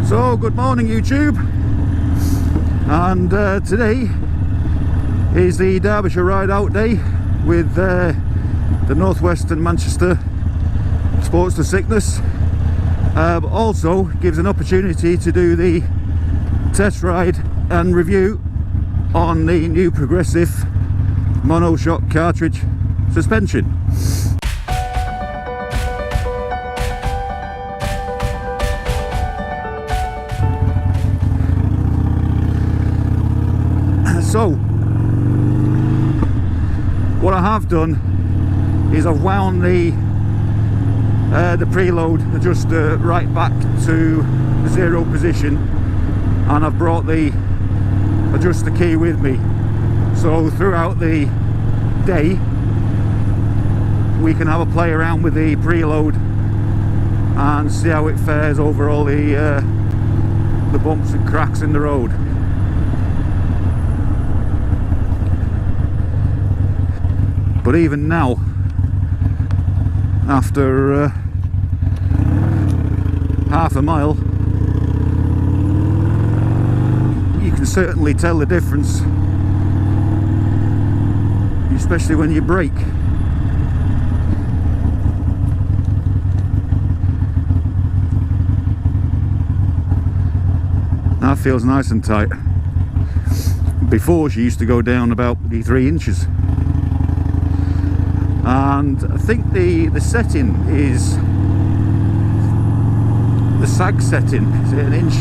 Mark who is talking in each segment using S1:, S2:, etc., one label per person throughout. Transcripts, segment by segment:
S1: So good morning YouTube, and today is the Derbyshire Ride Out Day with the North West and Manchester Sports to Sickness, but also gives an opportunity to do the test ride and review on the new progressive monoshock cartridge suspension. So what I have done is I've wound the preload adjuster right back to the zero position, and I've brought the adjuster key with me, so throughout the day we can have a play around with the preload and see how it fares over all the bumps and cracks in the road. But even now, after half a mile, you can certainly tell the difference, especially when you brake. That feels nice and tight. Before, she used to go down about 3 inches. And I think the setting is the sag setting. Is it 1 1/8 inch?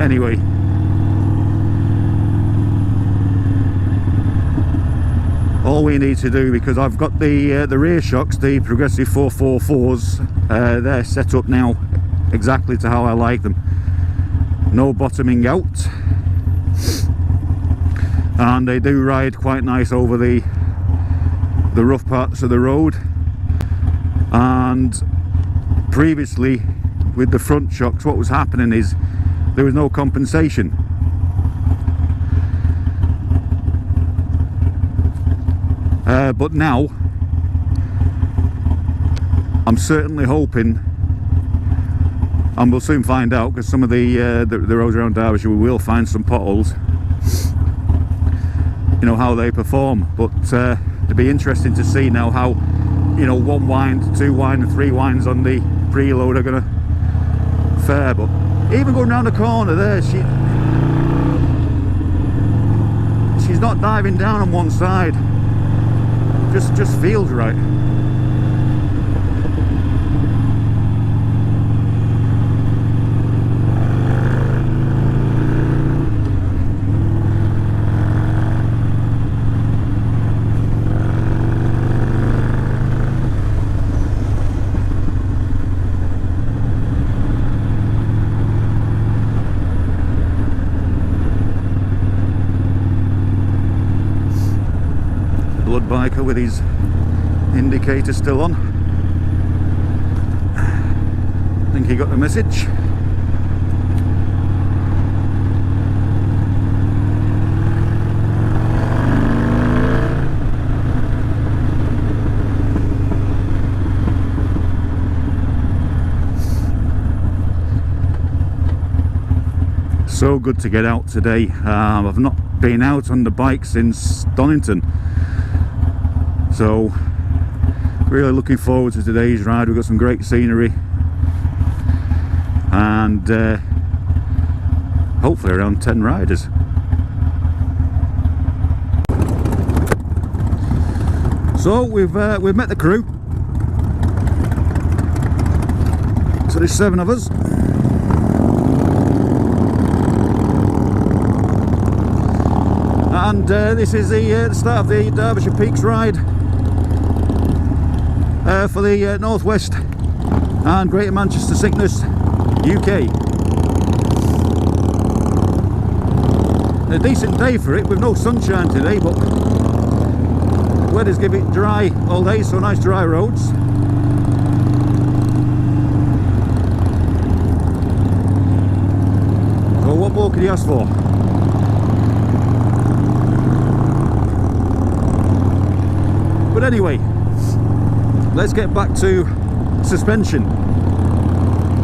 S1: Anyway, all we need to do, because I've got the rear shocks, the progressive 444s, they're set up now exactly to how I like them. No bottoming out. And they do ride quite nice over the rough parts of the road. And previously with the front shocks, what was happening is there was no compensation. But now I'm certainly hoping, and we'll soon find out, because some of the roads around Derbyshire we will find some potholes, you know, how they perform. But it'll be interesting to see now how, you know, 1 wind, 2 wind and 3 winds on the preload are going to fare. But even going around the corner there, she's not diving down on one side, just feels right. Blood biker with his indicator still on. I think he got the message. So good to get out today. I've not been out on the bike since Donington. So really looking forward to today's ride. We've got some great scenery, and hopefully around 10 riders. So we've met the crew. So there's 7 of us. And this is the start of the Derbyshire Peaks ride for the North West and Greater Manchester Sickness UK. A decent day for it, with no sunshine today, but weather's give it dry all day, so nice dry roads. So what more could you ask for? But anyway, let's get back to suspension,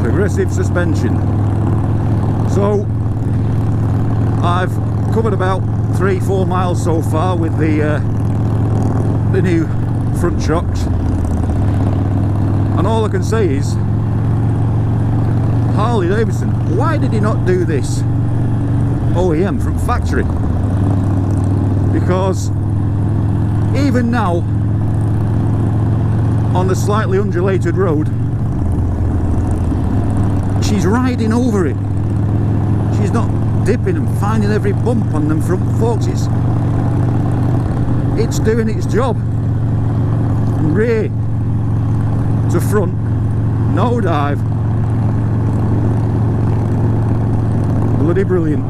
S1: progressive suspension. So I've covered about 3-4 miles so far with the new front shocks, and all I can say is, Harley Davidson, why did he not do this OEM from factory? Because even now on the slightly undulated road, she's riding over it. She's not dipping and finding every bump on them front forks. It's doing its job. Rear to front, no dive. Bloody brilliant.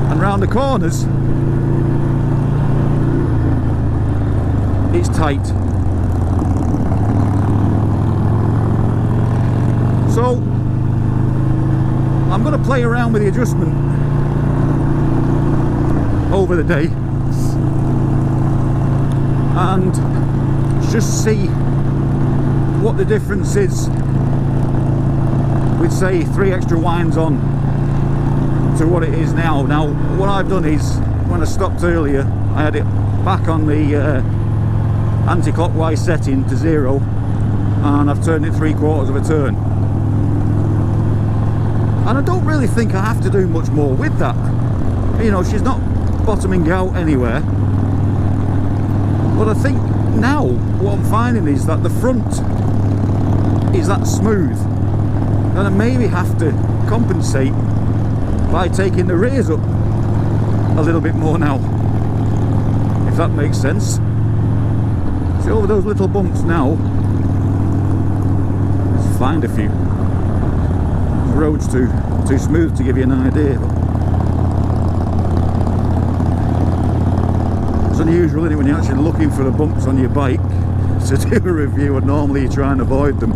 S1: And round the corners, it's tight. So I'm going to play around with the adjustment over the day and just see what the difference is with, say, 3 extra winds on to what it is now. Now what I've done is, when I stopped earlier, I had it back on the anti-clockwise setting to 0, and I've turned it 3/4 of a turn. And I don't really think I have to do much more with that. You know, she's not bottoming out anywhere. But I think now what I'm finding is that the front is that smooth, and I maybe have to compensate by taking the rears up a little bit more now, if that makes sense. See, over those little bumps now, let's find a few. The road's too smooth to give you an idea. It's unusual, isn't it, when you're actually looking for the bumps on your bike to do a review, and normally you try and avoid them.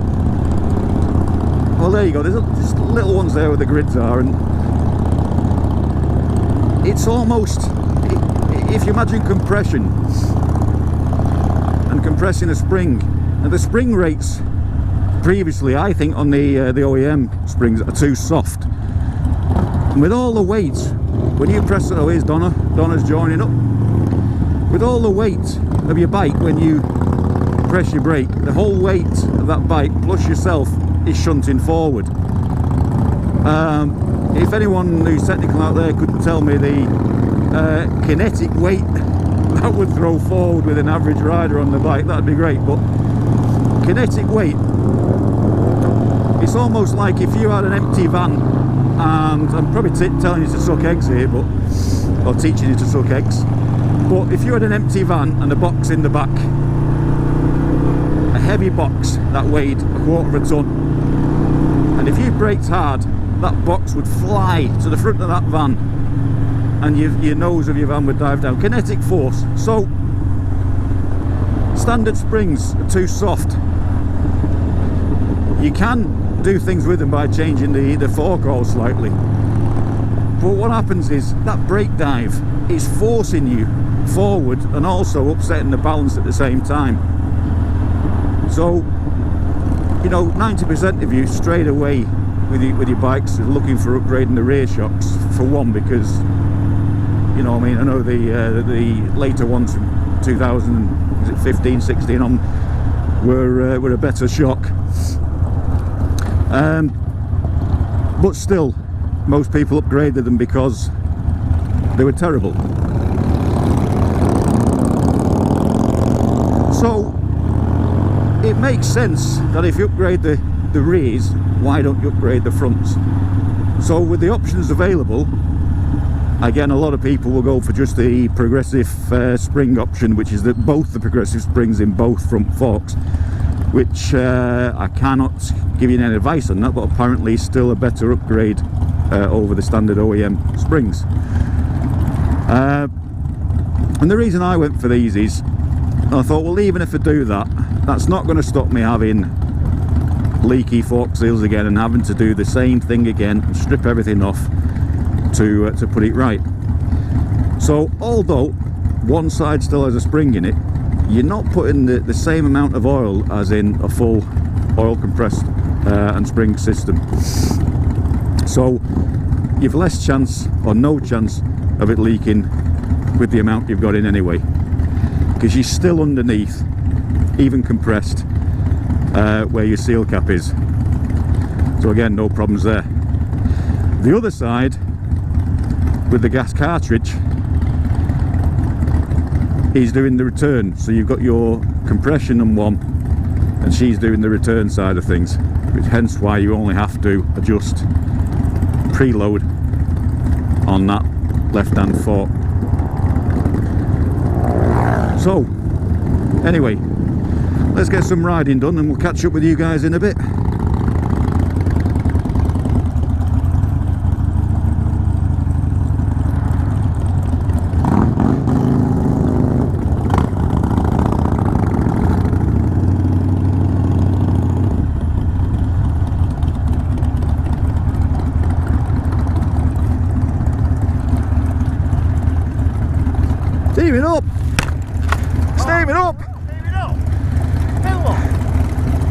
S1: Well, there you go, there's little ones there where the grids are, and it's almost, if you imagine compression and compressing a spring, and the spring rates previously, I think, on the OEM springs are too soft, and with all the weight, when you press it, oh, here's Donna's joining up. With all the weight of your bike, when you press your brake, the whole weight of that bike plus yourself is shunting forward. If anyone who's technical out there could tell me the kinetic weight that would throw forward with an average rider on the bike, that'd be great. But kinetic weight, it's almost like if you had an empty van, and I'm probably telling you to suck eggs here, or teaching you to suck eggs. But if you had an empty van and a box in the back, a heavy box that weighed 1/4 of a ton, and if you braked hard, that box would fly to the front of that van, and your nose of your van would dive down. Kinetic force. So standard springs are too soft. You can do things with them by changing the fork oil slightly, but what happens is that brake dive is forcing you forward and also upsetting the balance at the same time. So, you know, 90% of you straight away with your bikes are looking for upgrading the rear shocks, for one, because, you know, I mean, I know the later ones from 2015, 16 on were a better shock, but still most people upgraded them because they were terrible. So it makes sense that if you upgrade the rears, why don't you upgrade the fronts? So with the options available, again, a lot of people will go for just the progressive spring option, which is both the progressive springs in both front forks, which I cannot give you any advice on that, but apparently still a better upgrade over the standard OEM springs. And the reason I went for these is, I thought, well, even if I do that, that's not going to stop me having leaky fork seals again and having to do the same thing again and strip everything off to put it right. So although one side still has a spring in it, you're not putting the same amount of oil as in a full oil compressed and spring system. So you've less chance or no chance of it leaking with the amount you've got in anyway, because you're still underneath, even compressed, where your seal cap is. So again, no problems there. The other side, with the gas cartridge, is doing the return. So you've got your compression on one, and she's doing the return side of things, which hence why you only have to adjust preload on that left hand fork. So anyway, let's get some riding done and we'll catch up with you guys in a bit. Steaming up! Steaming up!
S2: Steaming up? Feel what?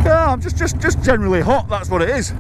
S1: Yeah, I'm just generally hot, that's what it is.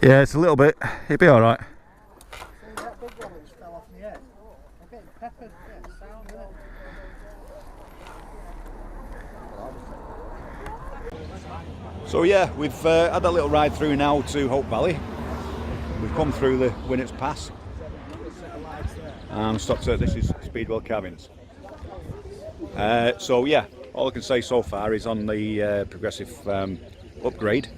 S1: Yeah, it's a little bit. It'll be all right.
S2: See that big one that just fell off my head? I'm getting peppered. Yeah, sound, isn't it?
S1: So yeah, we've had that little ride through now to Hope Valley. We've come through the Winnets Pass and stopped at this is Speedwell Cabins. So yeah, all I can say so far is on the progressive upgrade.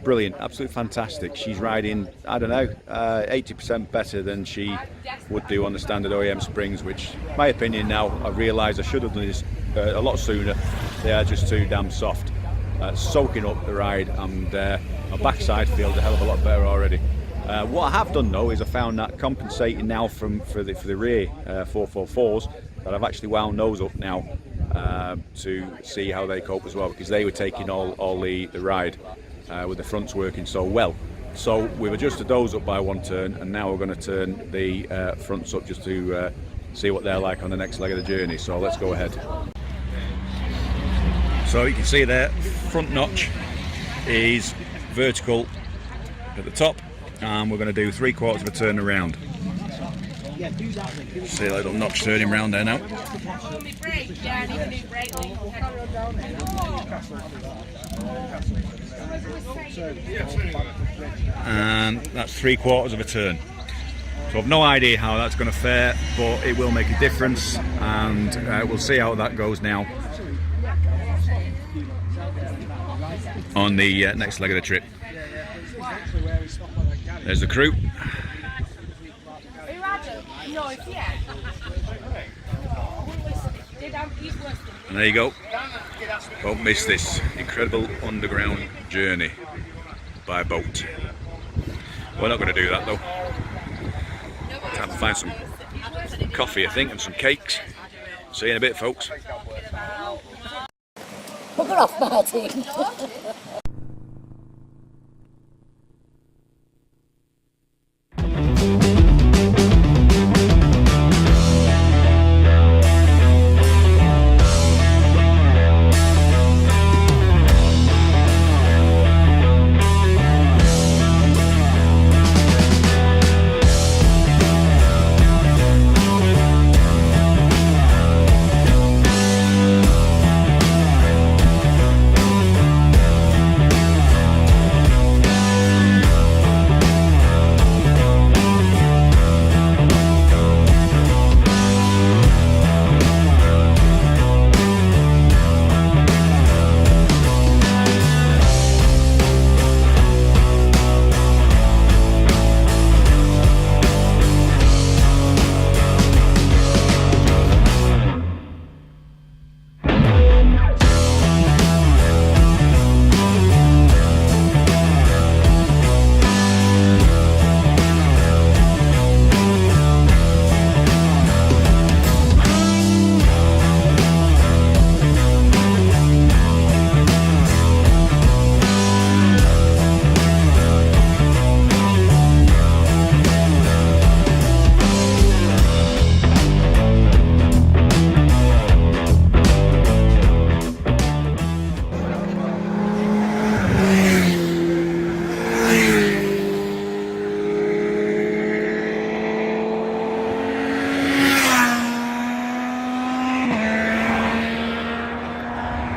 S1: Brilliant, absolutely fantastic. She's riding, I don't know, 80% better than she would do on the standard OEM springs, which, in my opinion now, I realise I should have done this a lot sooner. They are just too damn soft. Soaking up the ride, and my backside feels a hell of a lot better already. What I have done though is I found that compensating now for the rear 444s, that I've actually wound those up now to see how they cope as well, because they were taking all the ride. With the fronts working so well. So we've adjusted those up by one turn, and now we're going to turn the fronts up just to see what they're like on the next leg of the journey. So let's go ahead. So you can see there, front notch is vertical at the top, and we're going to do 3/4 of a turn around. See a little notch turning round there now. And that's 3/4 of a turn. So I've no idea how that's going to fare, but it will make a difference, and we'll see how that goes now on the next leg of the trip. There's the crew. And there you go. Don't miss this incredible underground journey by boat. We're not going to do that though. Time to find some coffee, I think, and some cakes. See you in a bit, folks.
S3: Bugger off, Martin.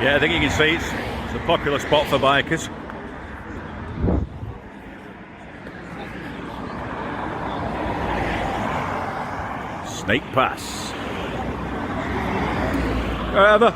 S1: Yeah, I think you can see it's a popular spot for bikers. Snake Pass. Wherever.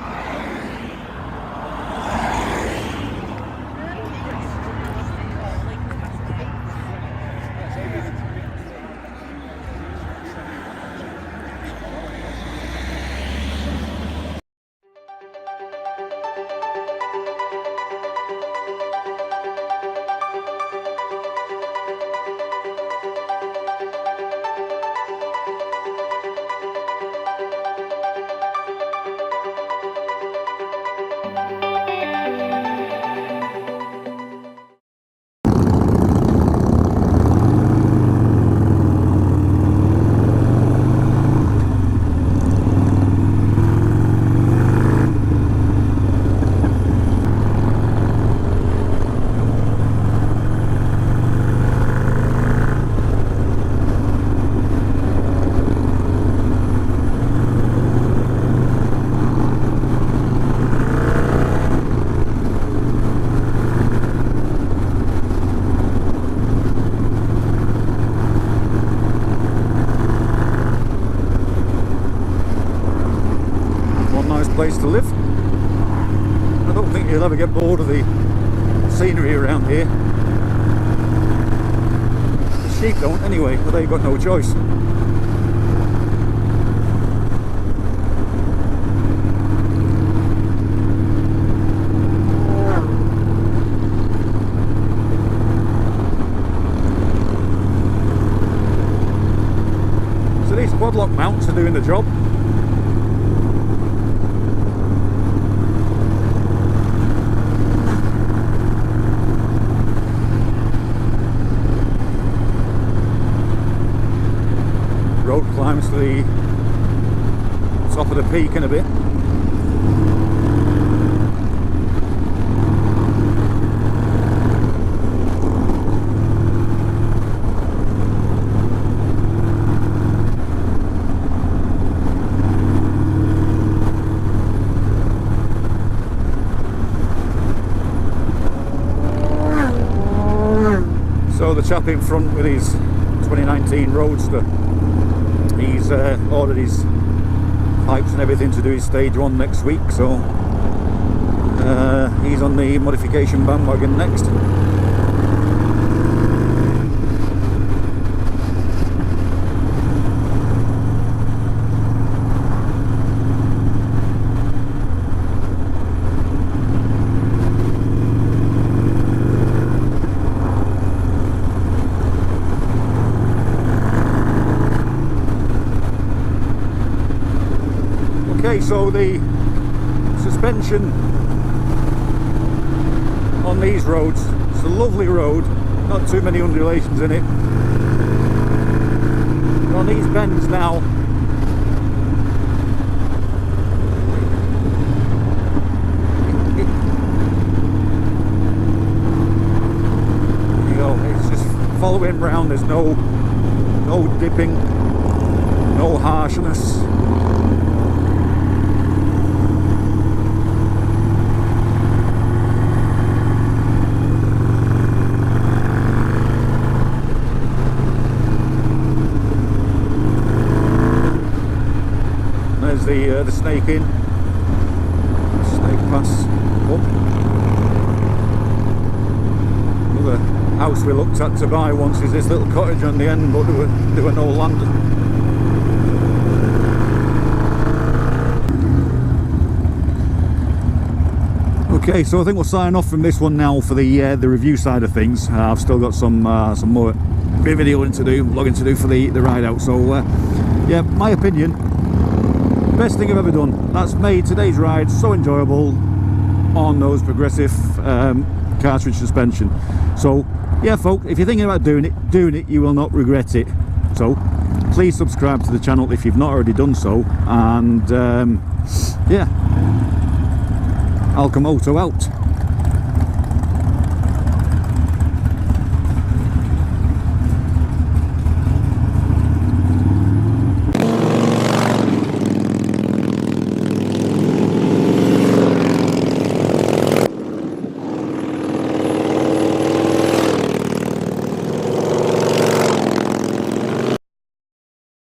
S1: Place to live. I don't think you'll ever get bored of the scenery around here. The sheep don't anyway, but they've got no choice. So these quad lock mounts are doing the job. Road climbs to the top of the peak in a bit. So the chap in front with his 2019 Roadster, he's ordered his pipes and everything to do his stage 1 next week, so he's on the modification bandwagon next. Okay, so the suspension on these roads, it's a lovely road, not too many undulations in it. On these bends now, it's just following round. There's no dipping, no harshness. There's the snake in, snake pass up. Another house we looked at to buy once is this little cottage on the end, but there were no land. Okay, so I think we'll sign off from this one now for the review side of things. I've still got some more videoing to do, vlogging to do for the ride out. So yeah, my opinion, best thing I've ever done. That's made today's ride so enjoyable on those progressive cartridge suspension. So yeah, folks, if you're thinking about doing it, you will not regret it. So please subscribe to the channel if you've not already done so, and yeah, Alchemauto out.